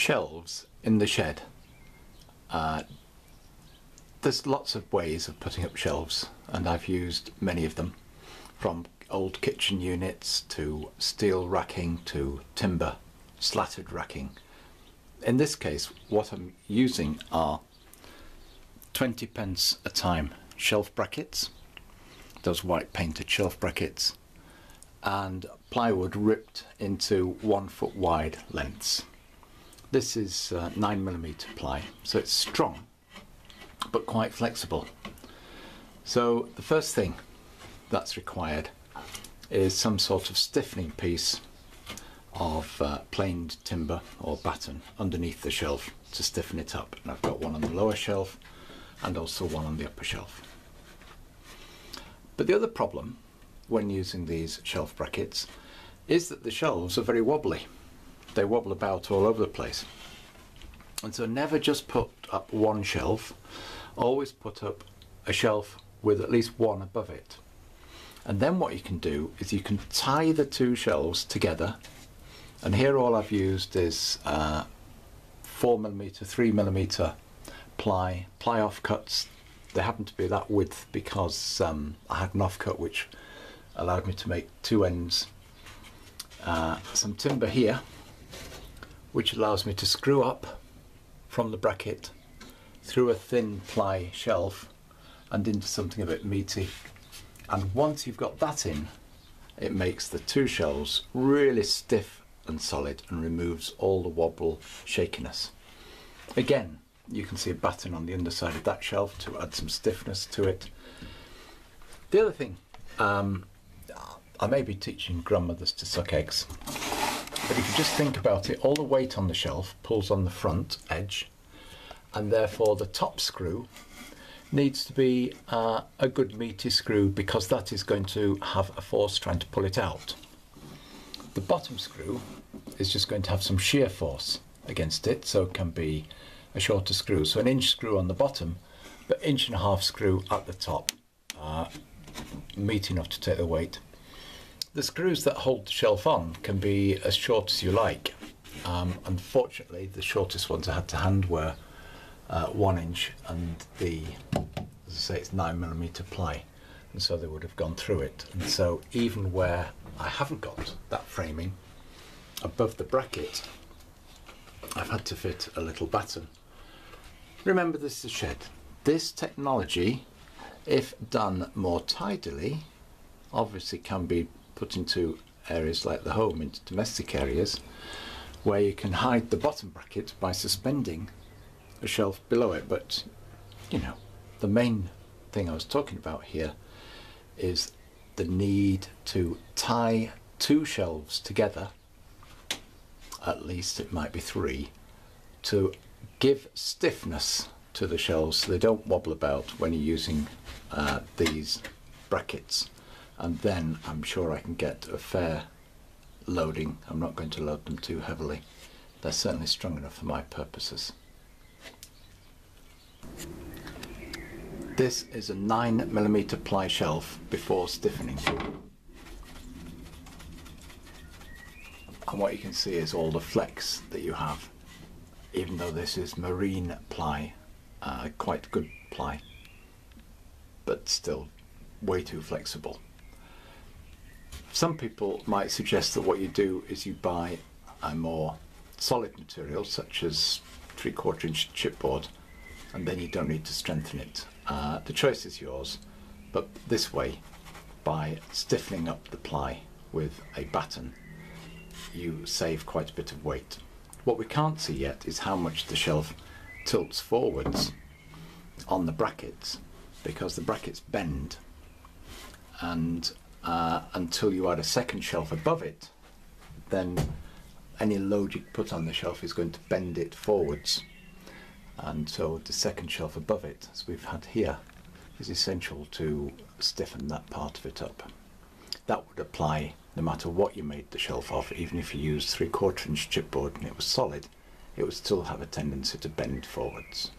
Shelves in the shed. There's lots of ways of putting up shelves, and I've used many of them, from old kitchen units to steel racking to timber slatted racking. In this case, what I'm using are 20p a time shelf brackets, those white painted shelf brackets, and plywood ripped into 1 foot wide lengths. This is 9mm ply, so it's strong but quite flexible. So the first thing that's required is some sort of stiffening piece of planed timber or batten underneath the shelf to stiffen it up. And I've got one on the lower shelf and also one on the upper shelf. But the other problem when using these shelf brackets is that the shelves are very wobbly. They wobble about all over the place. And so never just put up one shelf, always put up a shelf with at least one above it. And then what you can do is you can tie the two shelves together. And here all I've used is 4mm, 3mm ply offcuts. They happen to be that width because I had an offcut which allowed me to make two ends. Some timber here which allows me to screw up from the bracket through a thin ply shelf and into something a bit meaty. And once you've got that in, it makes the two shelves really stiff and solid and removes all the wobble shakiness. Again, you can see a batten on the underside of that shelf to add some stiffness to it. The other thing, I may be teaching grandmothers to suck eggs, but if you just think about it, all the weight on the shelf pulls on the front edge, and therefore the top screw needs to be a good meaty screw, because that is going to have a force trying to pull it out. The bottom screw is just going to have some shear force against it, so it can be a shorter screw. So an inch screw on the bottom, but 1.5 inch screw at the top, meaty enough to take the weight. The screws that hold the shelf on can be as short as you like. Unfortunately, the shortest ones I had to hand were 1 inch, and as I say, it's 9mm ply, and so they would have gone through it. And so even where I haven't got that framing above the bracket, I've had to fit a little batten. Remember, this is a shed. This technology, if done more tidily, obviously can be put into areas like the home, into domestic areas, where you can hide the bottom bracket by suspending a shelf below it. But you know, the main thing I was talking about here is the need to tie two shelves together, at least it might be three, to give stiffness to the shelves so they don't wobble about when you're using these brackets. And then I'm sure I can get a fair loading. I'm not going to load them too heavily. They're certainly strong enough for my purposes. This is a 9mm ply shelf before stiffening. And what you can see is all the flex that you have, even though this is marine ply, quite good ply, but still way too flexible. Some people might suggest that what you do is you buy a more solid material, such as 3/4 inch chipboard, and then you don't need to strengthen it. The choice is yours, but this way, by stiffening up the ply with a batten, you save quite a bit of weight. What we can't see yet is how much the shelf tilts forwards on the brackets, because the brackets bend, and until you add a second shelf above it, then any load you put on the shelf is going to bend it forwards. And so the second shelf above it, as we've had here, is essential to stiffen that part of it up. That would apply no matter what you made the shelf of. Even if you used 3/4 inch chipboard and it was solid, it would still have a tendency to bend forwards.